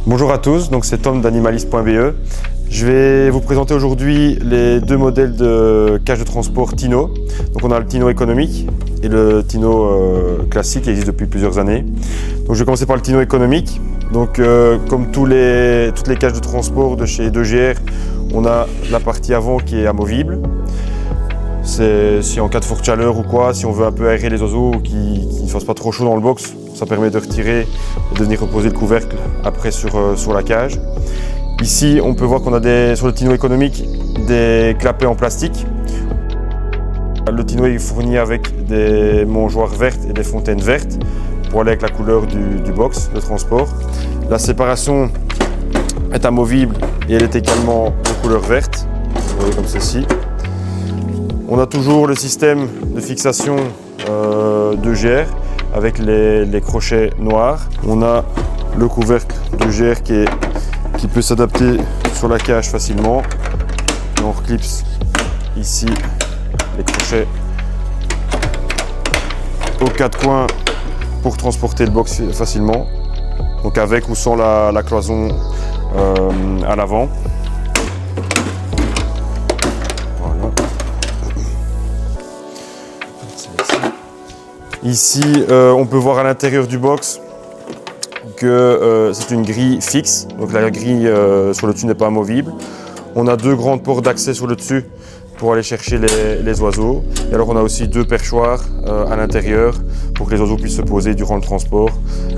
Bonjour à tous, donc c'est Tom d'animaliste.be. Je vais vous présenter aujourd'hui les deux modèles de cage de transport Tino. Donc on a le Tino économique et le Tino classique qui existe depuis plusieurs années. Donc je vais commencer par le Tino économique. Donc comme toutes les cages de transport de chez 2GR, on a la partie avant qui est amovible. Si en cas de forte chaleur ou quoi, si on veut un peu aérer les oiseaux qui ne fassent pas trop chaud dans le box, ça permet de retirer et de venir reposer le couvercle après sur la cage. Ici, on peut voir qu'on a sur le Tino économique des clapets en plastique. Le Tino est fourni avec des mangeoires vertes et des fontaines vertes pour aller avec la couleur du box de transport. La séparation est amovible et elle est également de couleur verte, vous voyez comme ceci. On a toujours le système de fixation 2GR avec les crochets noirs. On a le couvercle 2GR qui peut s'adapter sur la cage facilement. On reclipse ici les crochets aux quatre coins pour transporter le box facilement. Donc avec ou sans la cloison à l'avant. Ici, on peut voir à l'intérieur du box que c'est une grille fixe, donc la grille sur le dessus n'est pas amovible. On a deux grandes portes d'accès sur le dessus pour aller chercher les oiseaux. Et alors on a aussi deux perchoirs à l'intérieur pour que les oiseaux puissent se poser durant le transport.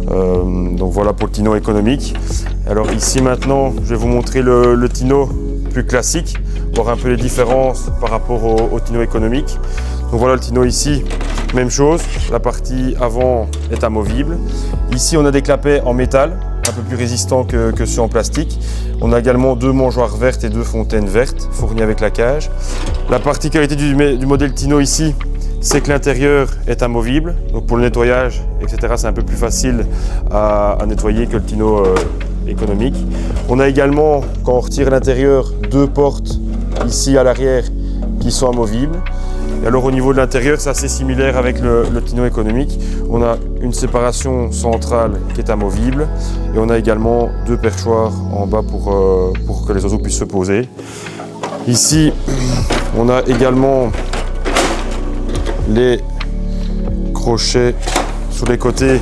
Donc voilà pour le Tino économique. Alors ici maintenant, je vais vous montrer le Tino plus classique, voir un peu les différences par rapport au Tino économique. Donc voilà le Tino ici. Même chose, la partie avant est amovible. Ici, on a des clapets en métal, un peu plus résistants que ceux en plastique. On a également deux mangeoires vertes et deux fontaines vertes fournies avec la cage. La particularité du modèle Tino ici, c'est que l'intérieur est amovible. Donc pour le nettoyage, etc., c'est un peu plus facile à nettoyer que le Tino économique. On a également, quand on retire l'intérieur, deux portes ici à l'arrière qui sont amovibles. Et alors au niveau de l'intérieur, c'est assez similaire avec le Tino économique. On a une séparation centrale qui est amovible et on a également deux perchoirs en bas pour que les oiseaux puissent se poser. Ici, on a également les crochets sur les côtés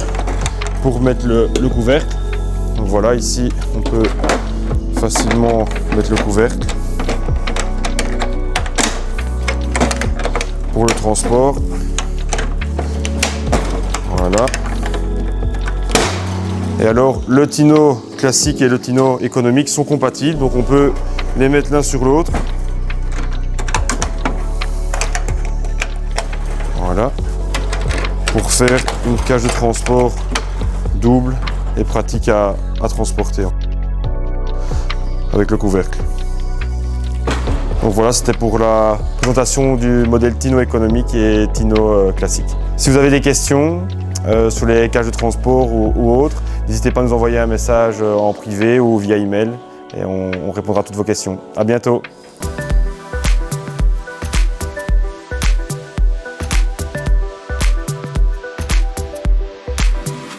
pour mettre le couvercle. Donc voilà, ici, on peut facilement mettre le couvercle. Pour le transport, voilà. Et alors le Tino classique et le Tino économique sont compatibles, donc on peut les mettre l'un sur l'autre. Voilà, pour faire une cage de transport double et pratique à transporter avec le couvercle. Donc voilà, c'était pour la présentation du modèle Tino économique et Tino classique. Si vous avez des questions sur les cages de transport ou autres, n'hésitez pas à nous envoyer un message en privé ou via email et on répondra à toutes vos questions. À bientôt.